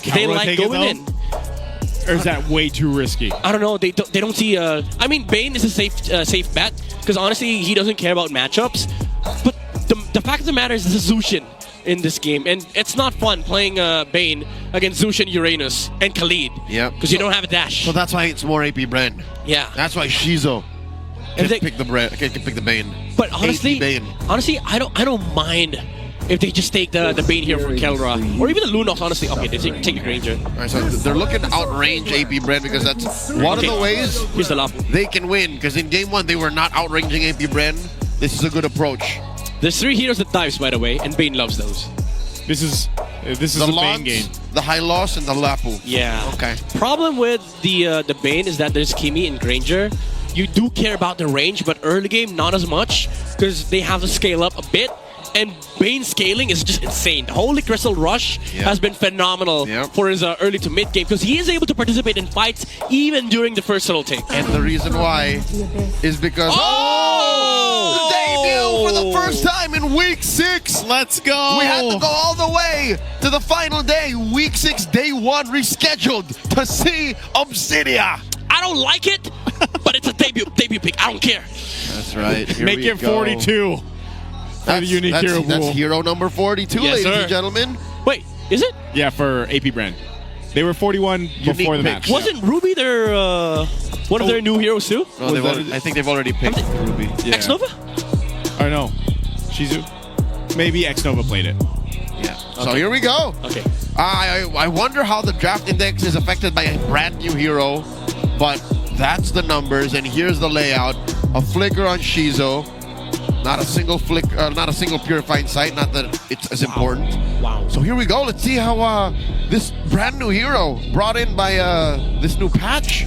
They like going in. Or is that way too risky? I don't know. They don't see. I mean, Bane is a safe bet because honestly, he doesn't care about matchups. But the fact of the matter is, this is Zushin in this game, and it's not fun playing Bane against Zushin, Uranus, and Khalid. Yeah. Because you don't have a dash. So that's why it's more AP.Bren. Yeah. That's why Shizo can pick the Bane. But honestly, Bane. I don't mind if they just take the Bane here for Kelra. Or even the Lunox, honestly. Okay, they take the Granger. Alright, so they're looking to outrange AP.Bren because that's one of the ways Here's the love. they can win. Because in game 1, they were not outranging AP.Bren. This is a good approach. There's 3 heroes that dives, by the way, and Bane loves those. This is The a Lance, Bane game. the High Loss, and the Lapu. Yeah. Okay. Problem with the Bane is that there's Kimi and Granger. You do care about the range, but early game, not as much, because they have to scale up a bit. And Bane scaling is just insane. The Holy Crystal Rush has been phenomenal for his early to mid game, because he is able to participate in fights even during the first little take. And the reason why is because... The debut for the first time in Week 6! Let's go! We had to go all the way to the final day, Week 6, Day 1, rescheduled to see Obsidia. I don't like it, but it's a debut pick. I don't care. That's right. Here Make it 42. That's, the unique hero that's pool. hero number 42, Yes, ladies sir. and gentlemen. Wait, is it? Yeah, for AP.Bren. They were 41 before the match. picks. Wasn't Ruby their one of their new heroes too? No, I think they've already picked Ruby. Yeah. X-Nova? Or no, Shizu. Maybe X-Nova played it. Yeah. So here we go. Okay. I wonder how the draft index is affected by a brand new hero, but that's the numbers, and here's the layout. A flicker on Shizo. Not a single not a single purifying sight. Not that it's as important. Wow. So here we go. Let's see how this brand new hero brought in by this new patch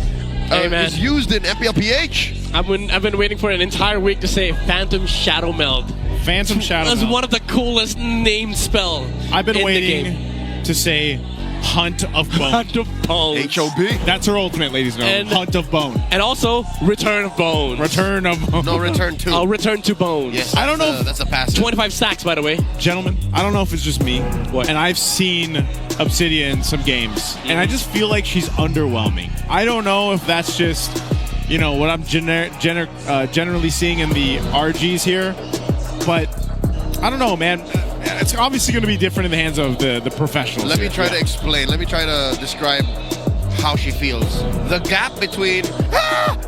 is used in MPL PH. I've been waiting for an entire week to say Phantom Shadow Meld. Phantom Shadow That's Meld. one of the coolest name spell. I've been in waiting the game. to say Hunt of Bone. Hunt of Bone. HOB. That's her ultimate, ladies and gentlemen. Hunt of Bone. And also Return of Bones. Return of Bone. No, return to. I'll return to Bones. Yes, I don't know if- that's a pass. 25 stacks, by the way. Gentlemen, I don't know if it's just me, What? and I've seen Obsidia in some games, and I just feel like she's underwhelming. I don't know if that's just, you know, what I'm generally seeing in the RGs here, but I don't know, man. It's obviously going to be different in the hands of the professionals. Let me here. try to explain. Let me try to describe how she feels. The gap between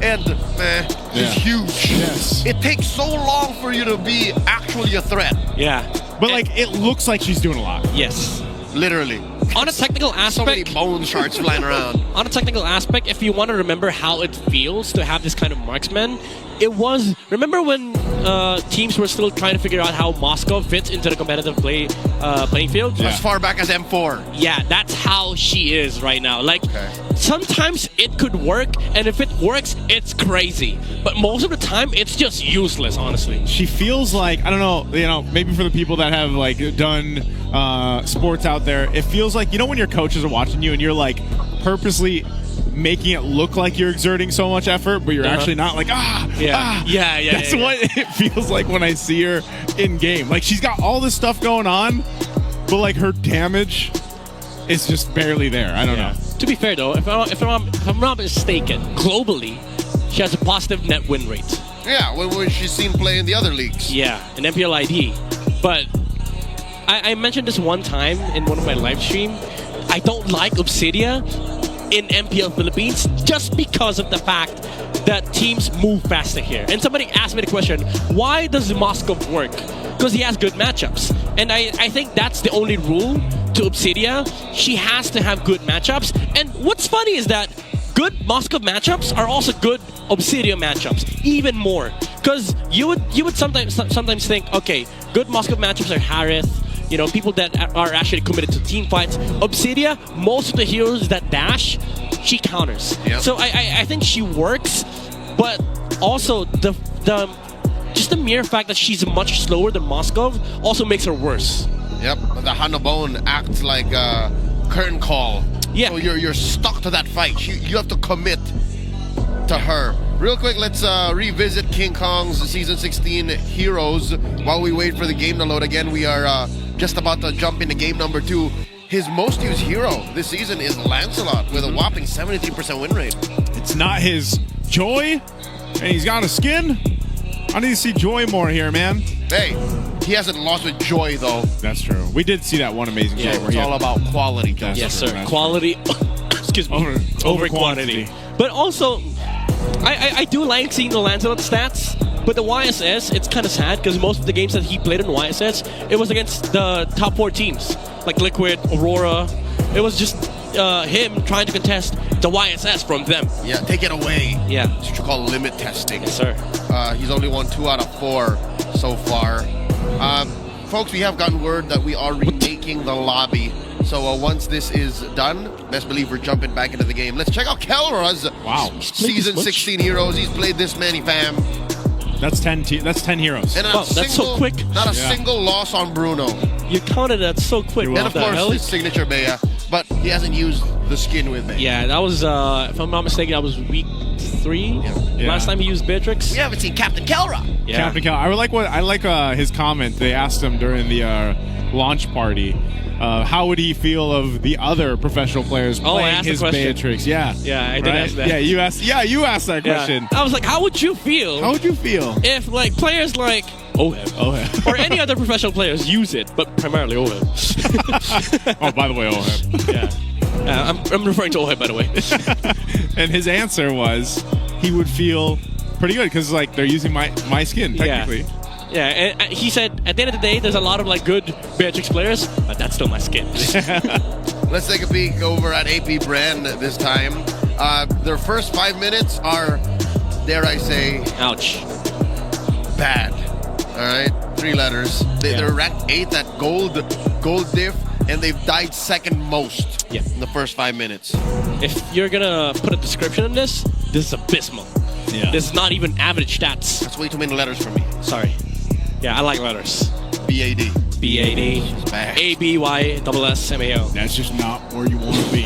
and meh is huge. Yes. It takes so long for you to be actually a threat. Yeah. But like, it looks like she's doing a lot. Yes. Literally. On a technical So many aspect, bone shards flying around. on a technical aspect, if you want to remember how it feels to have this kind of marksman, it was, remember when teams were still trying to figure out how Moscow fits into the competitive playing field? Yeah. As far back as M4. Yeah, that's how she is right now. Like, sometimes it could work, and if it works, it's crazy. But most of the time, it's just useless, honestly. She feels like, I don't know, you know, maybe for the people that have like done sports out there, it feels like, you know, when your coaches are watching you and you're like purposely making it look like you're exerting so much effort, but you're actually not, like, Yeah. That's what it feels like when I see her in game. Like, she's got all this stuff going on, but like her damage is just barely there. I don't know. To be fair, though, if I'm not mistaken, globally, she has a positive net win rate. Yeah, when she's seen play in the other leagues. Yeah, an MPL ID. But I mentioned this one time in one of my live stream. I don't like Obsidia in MPL Philippines just because of the fact that teams move faster here. And somebody asked me the question, why does Moskov work? Because he has good matchups. And I think that's the only rule to Obsidia. She has to have good matchups. And what's funny is that good Moskov matchups are also good Obsidia matchups, even more. Because you would sometimes think, okay, good Moskov matchups are Harith, you know, people that are actually committed to team fights. Obsidia, most of the heroes that dash, she counters. Yep. So I think she works, but also just the mere fact that she's much slower than Moskov also makes her worse. Yep, the Hanabone acts like a curtain call. Yeah. So you're stuck to that fight. You have to commit to her. Real quick, let's revisit King Kong's Season 16 heroes while we wait for the game to load again. We are just about to jump into game number 2. his most used hero this season is Lancelot with a whopping 73% win rate. It's not his Joy, and he's got a skin. I need to see Joy more here, man. Hey, he hasn't lost with Joy, though. That's true. We did see that one amazing shot where It's he all had- about quality, Joseph. Yes, sir. That's Quality, excuse me, Over over quantity. But also, I do like seeing the Lancelot stats. But the YSS, it's kind of sad because most of the games that he played in YSS, it was against the top 4 teams like Liquid, Aurora. It was just him trying to contest the YSS from them. Yeah, take it away. Yeah. That's what you call limit testing. Yes, sir. He's only won 2 out of 4 so far. Folks, we have gotten word that we are remaking the lobby. So once this is done, best believe we're jumping back into the game. Let's check out Kelra's Season 16 heroes. He's played this many, fam. That's 10 heroes. And Wow, that's so quick. Not a single loss on Bruno. You counted that so quick. And What of the course, hell? his signature Bea, but he hasn't used the skin with Bea. Yeah, that was, if I'm not mistaken, that was week 3. Yeah. Last time he used Beatrix. We haven't seen Captain Kelra. Yeah. Captain Cal. I like his comment. They asked him during the launch party, how would he feel of the other professional players I playing asked the his question. Beatrix? Yeah. Yeah, I did ask that. Yeah, you asked. Yeah, you asked that Yeah. question. I was like, how would you feel How would you feel? if like players like OHEB Oh, or any other professional players use it, but primarily OHEB? oh, by the way, Yeah. I'm referring to OHEB, by the way. and his answer was he would feel pretty good because like they're using my skin technically. Yeah, and he said at the end of the day, there's a lot of like good Beatrix players, but that's still my skin. Let's take a peek over at AP.Bren this time. Their first 5 minutes are, dare I say, Ouch. bad. All right, 3 letters. They're ranked 8th at gold diff, and they've died second most in the first 5 minutes. If you're gonna put a description on this is abysmal. Yeah. This is not even average stats. That's way too many letters for me. Sorry. Yeah, I like letters. BAD. BAD. Bad. ABYSSMAO. That's just not where you want to be.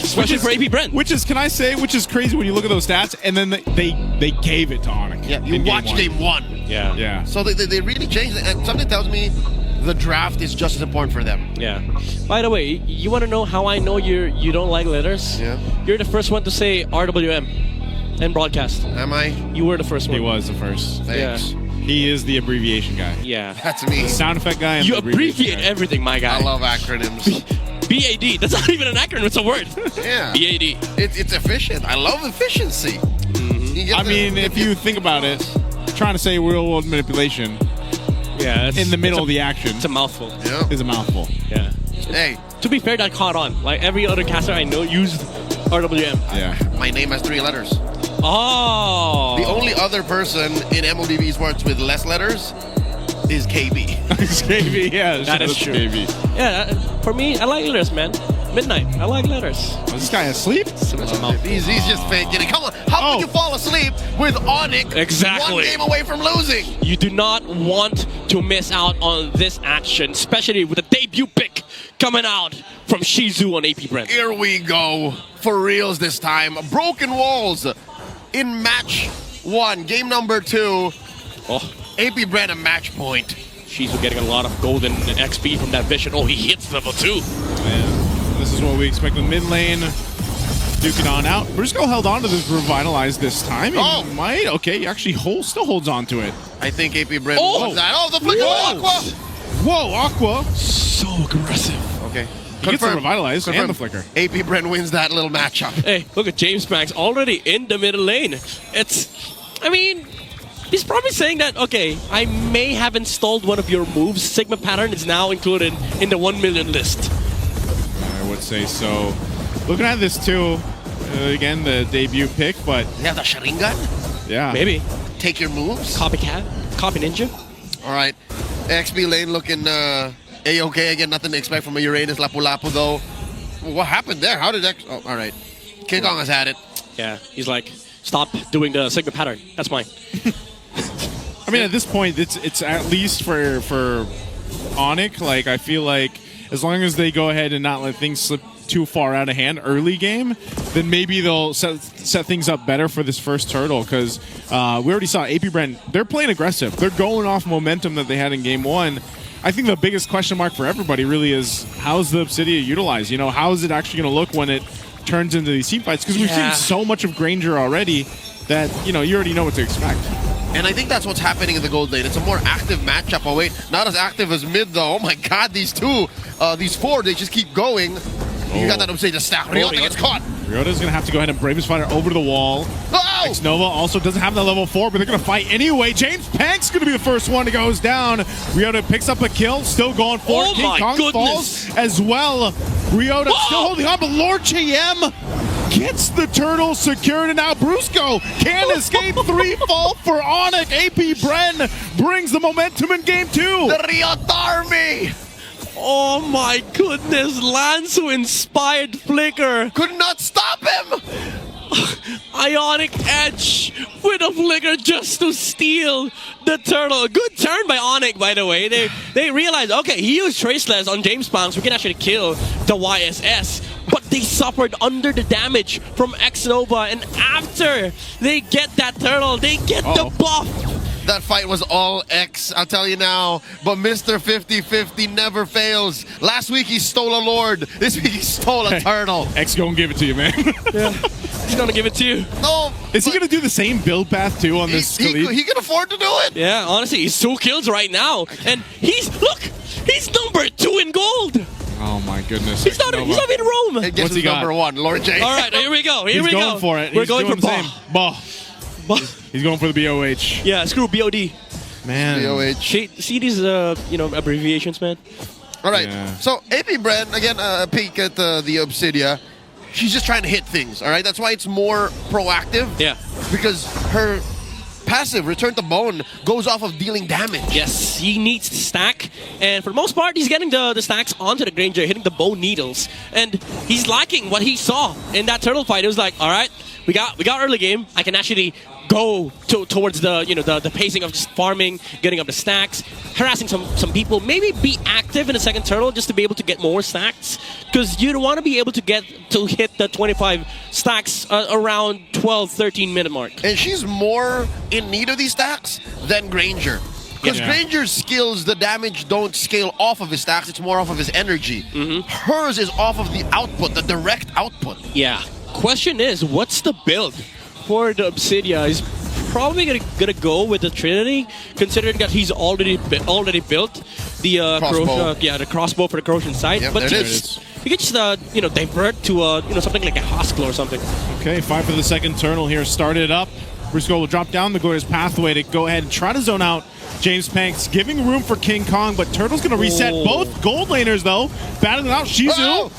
Especially for AP.Bren. Which is, can I say, which is crazy when you look at those stats, and then they gave it to ONIC. Yeah, you in watch game 1. Yeah. Yeah. So they really changed it, and something tells me the draft is just as important for them. Yeah. By the way, you want to know how I know you don't like letters? Yeah. You're the first one to say RWM and broadcast. Am I? You were the first one. He was the first. Thanks. He is the abbreviation guy. Yeah. That's me. Sound effect guy. And You the abbreviation abbreviate guy. everything, my guy. I love acronyms. BAD. That's not even an acronym. It's a word. Yeah. BAD. It's efficient. I love efficiency. You get I the- mean, if you think about it, trying to say real world manipulation Yeah. in the middle of the action It's a mouthful. Yeah. is a mouthful. Yeah. Hey, To be fair, that caught on. Like every other caster I know used RWM. Yeah. my name has 3 letters. Oh. The only other person in MLBB sports with less letters is KB. KB, yeah. That is true. KB. Yeah. For me, I like letters, man. Midnight. I like letters. Was this guy asleep? It's a mouthful. He's just faking it. Come on, how could you fall asleep with ONIC Exactly. 1 game away from losing? You do not want to miss out on this action, especially with the debut pick coming out from Shizu on AP.Bren. Here we go. For reals this time. Broken Walls in match 1, game number 2. Oh, AP.Bren a match point. Shizu getting a lot of golden XP from that vision. Oh, he hits level 2. Man, this is what we expect in mid lane. Duking on out. Briscoe held on to this Revitalize this time. He Oh. might. Okay, he actually still holds on to it. I think AP.Bren Oh. wants that. Oh, the flick Whoa. of Aqua. Whoa, Aqua. So aggressive. Okay. He gets the Revitalize and the Flicker. AP.Bren wins that little matchup. Hey, look at James Max already in the middle lane. I mean, he's probably saying that, okay, I may have installed one of your moves. Sigma pattern is now included in the 1 million list. I would say so. Looking at this too, again, the debut pick, but You have the Sharingan? yeah. Maybe. Take your moves? Copycat? Copy Ninja? All right. XP lane looking A-okay. Again, nothing to expect from a Uranus Lapu-Lapu, though. What happened there? How did that... Oh, all right. King Kong has had it. Yeah, he's like, stop doing the Sigma pattern. That's mine. I mean, at this point, it's at least for ONIC. Like, I feel like as long as they go ahead and not let things slip too far out of hand early game, then maybe they'll set things up better for this first turtle. Because we already saw AP.Bren. They're playing aggressive. They're going off momentum that they had in game 1. I think the biggest question mark for everybody really is how's the Obsidia utilized? You know, how is it actually going to look when it turns into these team fights? Because we've seen so much of Granger already that, you know, you already know what to expect. And I think that's what's happening in the gold lane. It's a more active matchup. Oh, wait, not as active as mid, though. Oh, my God, these four, they just keep going. You got that Obsidia stack. Ryota gets caught. Ryota's going to have to go ahead and brave his fighter over to the wall. Oh! X-Nova also doesn't have that level 4, but they're going to fight anyway. James Pank's going to be the first one to goes down. Ryota picks up a kill, still going for it. King Kong falls as well. Ryota still holding on, but Lord JM gets the turtle secured, and now Brusco can escape. 3 fall for ONIC. AP.Bren brings the momentum in game 2. The Ryota army! Oh my goodness, Lanzo inspired flicker. Could not stop him! Ionic Edge with a flicker just to steal the turtle. Good turn by ONIC, by the way. They realized, okay, he used Traceless on James Panks. We can actually kill the YSS. But they suffered under the damage from X-Nova. And after they get that turtle, they get the buff. That fight was all X, I'll tell you now. But Mr. 50-50 never fails. Last week he stole a Lord. This week he stole a turtle. X gonna give it to you, man. Yeah, he's gonna give it to you. No, is he gonna do the same build path too on this? He can afford to do it. Yeah, honestly, he's 2 kills right now. And he's number 2 in gold. Oh my goodness. He's not in Rome. And guess who's number 1? Lord J. All right, here we go. He's going for it. We're going for Bah. He's going for the BOH. Yeah, screw BOD. Man. BOH. See these, abbreviations, man. All right. Yeah. So AP.Bren, again, a peek at the Obsidia. She's just trying to hit things, all right? That's why it's more proactive. Yeah. Because her passive, Return to Bone, goes off of dealing damage. Yes, he needs to stack. And for the most part, he's getting the stacks onto the Granger, hitting the bone needles. And he's liking what he saw in that turtle fight. It was like, all right, we got early game. I can actually go towards the pacing of just farming, getting up the stacks, harassing some people, maybe be active in the second turtle just to be able to get more stacks, because you don't want to be able to hit the 25 stacks around 12-13 minute mark. And she's more in need of these stacks than Granger. Because Granger's skills, the damage don't scale off of his stacks, it's more off of his energy. Hers is off of the output, the direct output. Yeah. Question is, what's the build for the Obsidia? He's probably gonna go with the Trinity, considering that he's already built the crossbow. the crossbow for the corrosion sight. Yep, but there it is. You can just divert to something like a Haskell or something. Okay, 5 for the second turtle here. Started up. Brusco will drop down the Goya's pathway to go ahead and try to zone out James Panks, giving room for King Kong, but Turtle's going to reset both gold laners, though. Battling out Shizu.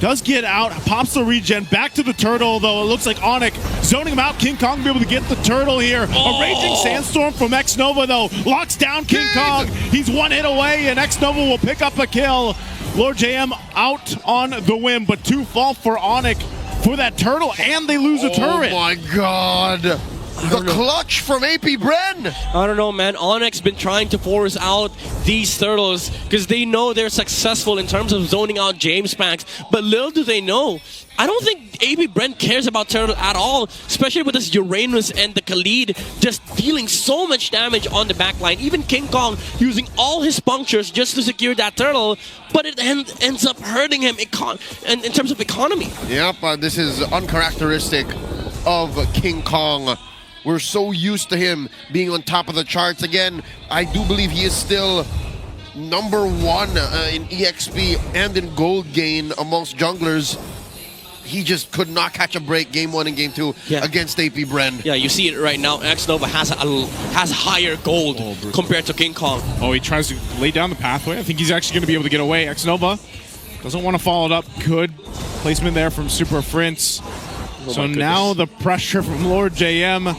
Does get out, pops the regen, back to the turtle, though it looks like ONIC zoning him out. King Kong will be able to get the turtle here. A raging sandstorm from X-Nova, though, locks down King Kong. He's 1 hit away, and X-Nova will pick up a kill. Lord JM out on the whim, but 2 fall for ONIC for that turtle, and they lose a turret. Oh my God. The clutch from AP.Bren. I don't know, man. ONIC's been trying to force out these turtles because they know they're successful in terms of zoning out James Panks. But little do they know, I don't think AP.Bren cares about turtle at all, especially with this Uranus and the Khalid just dealing so much damage on the backline. Even King Kong using all his punctures just to secure that turtle, but it ends up hurting him in terms of economy. Yep, this is uncharacteristic of King Kong. We're so used to him being on top of the charts. Again, I do believe he is still number 1 in EXP and in gold gain amongst junglers. He just could not catch a break game 1 and game 2 against AP.Bren. Yeah, you see it right now. X-Nova has higher gold compared to King Kong. Oh, he tries to lay down the pathway. I think he's actually going to be able to get away. X-Nova doesn't want to follow it up. Good placement there from Super Frince. So now the pressure from Lord JM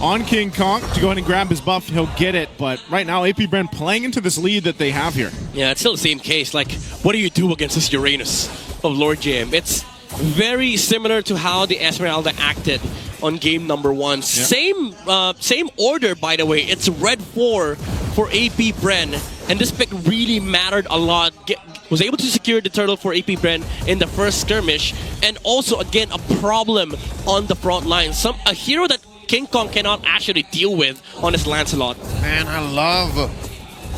on King Kong to go ahead and grab his buff. He'll get it, but right now AP.Bren playing into this lead that they have here. Yeah, it's still the same case. Like, what do you do against this Uranus of Lord JM? It's very similar to how the Esmeralda acted on game number 1. Yep. Same order, by the way. It's red 4 for AP.Bren, and this pick really mattered a lot. Was able to secure the turtle for AP.Bren in the first skirmish, and also again a problem on the front line. A hero that King Kong cannot actually deal with on his Lancelot. Man, I love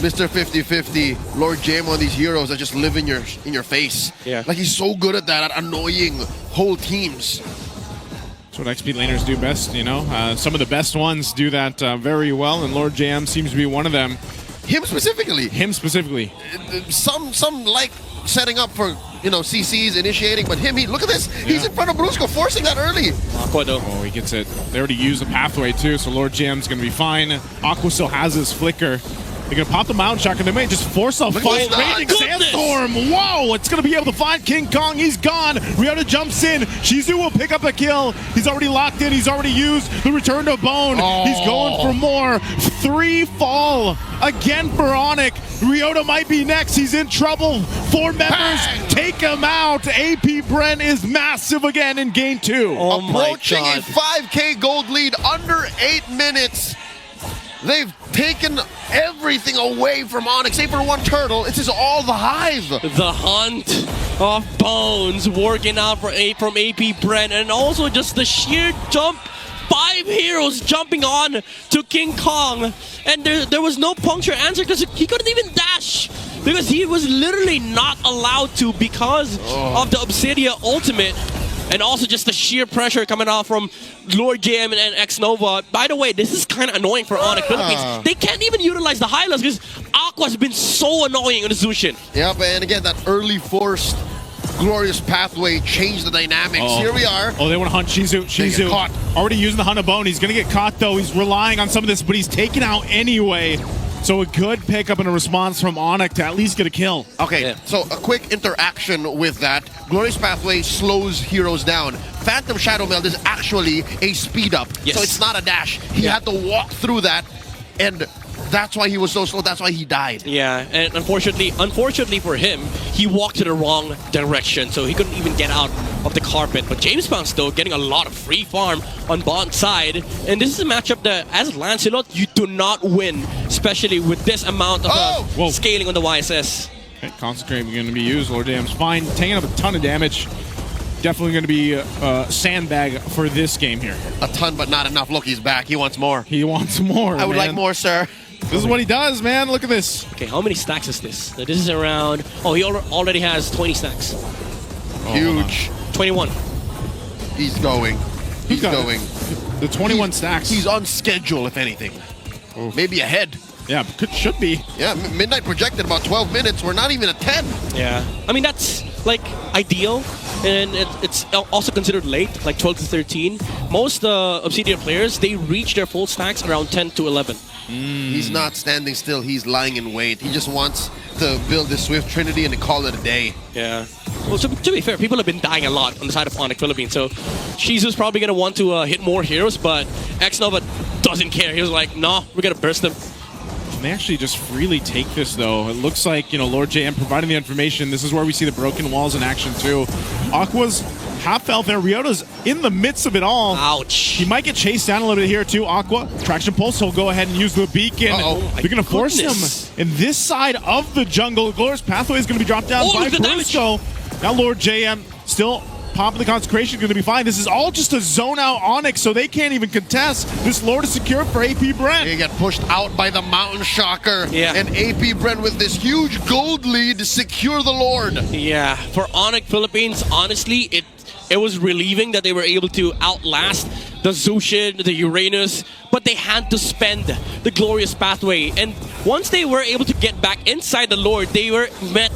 Mr. 50-50, Lord Jam on these heroes that just live in your face. Yeah. Like he's so good at that, at annoying whole teams. That's what XP laners do best, you know. Some of the best ones do that very well, and Lord Jam seems to be one of them. Him specifically. Him specifically. Some like setting up for, you know, CCs initiating, but him, look at this. He's in front of Brusco, forcing that early. Aqua though. Oh, he gets it. They already used the pathway too, so Lord Jam's going to be fine. Aqua still has his flicker. They're going to pop the Mountain Shock, and they may just force a fight. Raging Sandstorm. Whoa, it's going to be able to find King Kong. He's gone. Ryota jumps in. Shizu will pick up a kill. He's already locked in. He's already used the return to Bone. Oh. He's going for more. 3 fall again for ONIC. Ryota might be next. He's in trouble. 4 members Bang. take him out. AP.Bren is massive again in game 2. Oh my Approaching God. a 5K gold lead under 8 minutes. They've taken everything away from ONIC, save for one turtle. It's just all the hive. The hunt of Bones working out from AP.Bren, and also just the sheer jump. 5 heroes jumping on to King Kong, and there was no puncture answer because he couldn't even dash because he was literally not allowed to because of the Obsidia ultimate. And also just the sheer pressure coming off from Lord Jam and X-Nova. By the way, this is kind of annoying for ONIC Philippines. They can't even utilize the high lows because Aqua's been so annoying on the Zushin. Yep, and again, that early forced glorious pathway changed the dynamics. Oh. Here we are. Oh, they want to hunt Shizu. get caught. Already using the Hunt of Bone. He's going to get caught, though. He's relying on some of this, but he's taken out anyway. So a good pickup and a response from ONIC to at least get a kill. Okay, Yeah. so a quick interaction with that. Glorious Pathway slows heroes down. Phantom Shadow Meld is actually a speed up. Yes. So it's not a dash. He had to walk through that, and that's why he was so slow. That's why he died. Yeah, and unfortunately for him, he walked to the wrong direction, so he couldn't even get out of the carpet. But James Bounce, though, getting a lot of free farm on bot side. And this is a matchup that, as Lancelot, you do not win, especially with this amount of scaling on the YSS. Okay, Concentrate going to be used. Lord Jam's fine. Taking up a ton of damage. Definitely going to be a sandbag for this game here. A ton, but not enough. Look, he's back. He wants more. He wants more, I would man. like more, sir. This is what he does, man. Look at this. Okay, how many stacks is this? So this is around... Oh, he already has 20 stacks. Huge. 21. He's going. He's got going. The 21 stacks. He's on schedule, if anything. Maybe ahead. Yeah, should be. Yeah, Midnight projected about 12 minutes. We're not even at 10. Yeah. I mean, that's, like, ideal. And it's also considered late, like 12 to 13. Most Obsidian players, they reach their full stacks around 10 to 11. He's not standing still. He's lying in wait. He just wants to build this Swift Trinity and call it a day. Yeah. Well, to be fair, people have been dying a lot on the side of ONIC Philippines, so Shizu's probably going to want to hit more heroes, but X-Nova doesn't care. He was like, nah, we're going to burst them. They actually just freely take this, though. It looks like, you know, Lord JM providing the information. This is where we see the broken walls in action, too. Aqua's half health there. Ryota's in the midst of it all. Ouch. He might get chased down a little bit here, too. Aqua, Traction Pulse, he'll go ahead and use the beacon. They're going to force him in this side of the jungle. Glorious Pathway is going to be dropped down by Brusco. Now Lord JM still popping the Consecration, going to be fine. This is all just a zone out ONIC, so they can't even contest. This Lord is secure for AP.Bren. They get pushed out by the Mountain Shocker. Yeah. And AP.Bren with this huge gold lead to secure the Lord. Yeah, for ONIC Philippines, honestly, it was relieving that they were able to outlast the Zushin, the Uranus, but they had to spend the Glorious Pathway. And once they were able to get back inside the Lord, they were met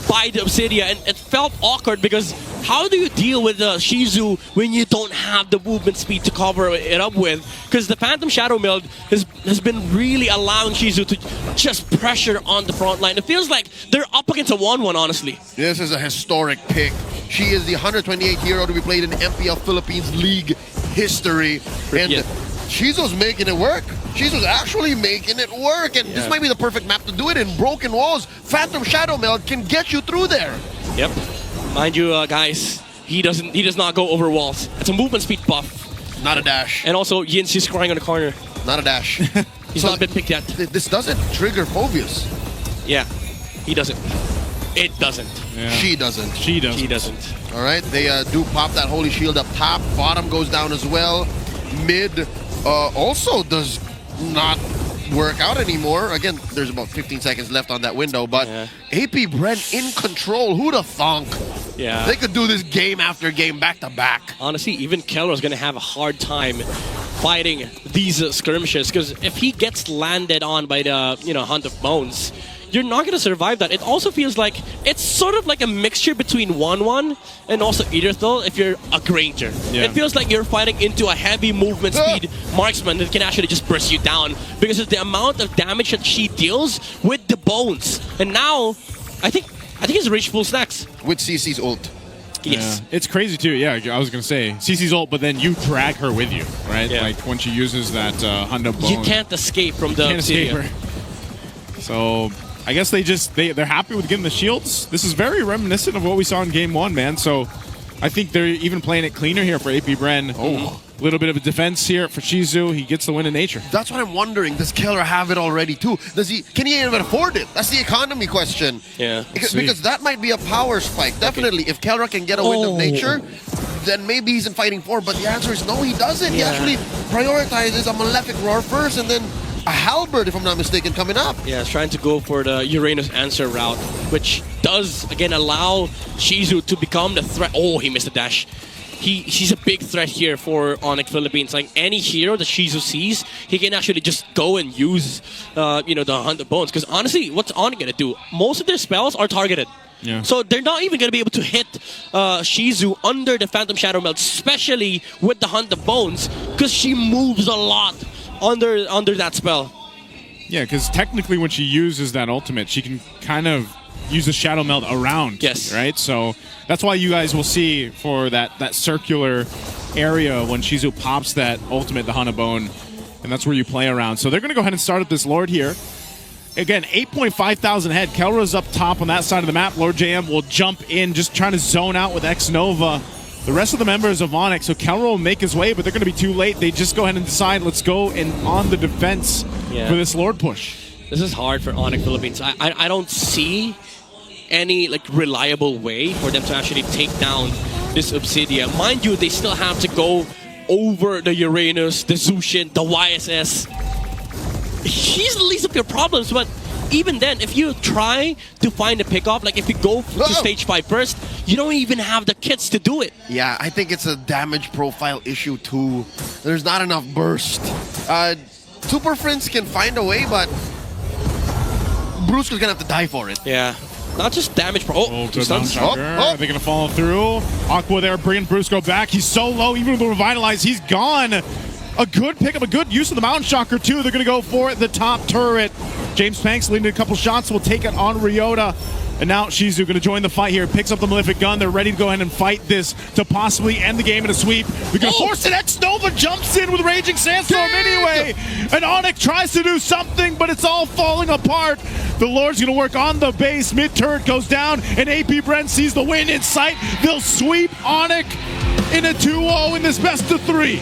by the Obsidia, and it felt awkward because how do you deal with Shizu when you don't have the movement speed to cover it up with? Because the Phantom Shadow Meld has been really allowing Shizu to just pressure on the front line. It feels like they're up against a 1-1, honestly. This is a historic pick. She is the 128th hero to be played in MPL Philippines League history. And Shizu's making it work. Shizu's actually making it work. And this might be the perfect map to do it in. Broken walls. Phantom Shadow Meld can get you through there. Yep. Mind you, guys, he does not go over walls. It's a movement speed buff. Not a dash. And also, Yin's just crying on the corner. Not a dash. He's not been picked yet. This doesn't trigger Phobius. Yeah, he doesn't. It doesn't. Yeah. She doesn't. She doesn't. He doesn't. All right, they do pop that Holy Shield up top. Bottom goes down as well. Mid also does not work out anymore. Again, there's about 15 seconds left on that window, but Yeah. AP.Bren in control. Who'd have thunk? Yeah. They could do this game after game, back to back. Honestly, even Keller is going to have a hard time fighting these skirmishes, because if he gets landed on by the Hunt of Bones, you're not going to survive that. It also feels like it's sort of like a mixture between 1-1 and also Ethereal if you're a Granger. Yeah. It feels like you're fighting into a heavy movement speed marksman that can actually just burst you down because of the amount of damage that she deals with the bones. And now, I think he's reached full stacks. With CC's ult. Yes. Yeah. It's crazy too. Yeah, I was gonna say CC's ult, but then you drag her with you, right? Yeah. Like when she uses that Hunt of Bones. You can't escape from the Can't escape Obsidian. her. So I guess they're happy with getting the shields. This is very reminiscent of what we saw in Game 1, man. So I think they're even playing it cleaner here for AP.Bren. Oh. A little bit of a defense here for Shizu. He gets the win in nature. That's what I'm wondering. Does Keller have it already too? Can he even afford it? That's the economy question. Yeah. Because that might be a power spike. Definitely. If Keller can get a wind of nature, then maybe he's in fighting for. But the answer is no, he doesn't. He Yeah. actually prioritizes a Malefic Roar first and then a Halberd, if I'm not mistaken, coming up. Yeah, he's trying to go for the Uranus answer route, which does, again, allow Shizu to become the threat. Oh, he missed the dash. He's a big threat here for ONIC Philippines. Like, any hero that Shizu sees, he can actually just go and use, the Hunt of Bones. Because honestly, what's ONIC going to do? Most of their spells are targeted. Yeah. So they're not even going to be able to hit Shizu under the Phantom Shadow Meld, especially with the Hunt of Bones, because she moves a lot under that spell. Yeah, because technically when she uses that ultimate, she can kind of use the Shadow Meld around. Yes. Right? So that's why you guys will see for that circular area when Shizu pops that ultimate, the Hunt of Bone, and that's where you play around. So they're going to go ahead and start up this Lord here. Again, 8.5 thousand head. Kelra's up top on that side of the map. Lord JM will jump in, just trying to zone out with X-Nova. The rest of the members of ONIC, so Kelra will make his way, but they're going to be too late. They just go ahead and decide, let's go in on the defense for this Lord push. This is hard for ONIC Philippines. I don't see any reliable way for them to actually take down this Obsidian. Mind you, they still have to go over the Uranus, the Zushin, the YSS. He's the least of your problems, but even then, if you try to find a pickoff, like if you go to stage 5 first, you don't even have the kits to do it. Yeah, I think it's a damage profile issue too. There's not enough burst. Super Friends can find a way, but Bruce is gonna have to die for it. Yeah. Not just damage. Good two stuns. shocker. Are they going to follow through? Aqua there, bringing Brusco back. He's so low, even with the Revitalize, he's gone. A good pickup, a good use of the Mountain Shocker, too. They're going to go for the top turret. James Panks leading a couple shots, will take it on Ryota. And now Shizu going to join the fight here. Picks up the Malefic Gun. They're ready to go ahead and fight this to possibly end the game in a sweep. They're going to force it. X-Nova jumps in with Raging Sandstorm anyway. And ONIC tries to do something, but it's all falling apart. The Lord's going to work on the base. Mid-turret goes down, and AP.Bren sees the win in sight. They'll sweep ONIC in a 2-0 in this best of 3.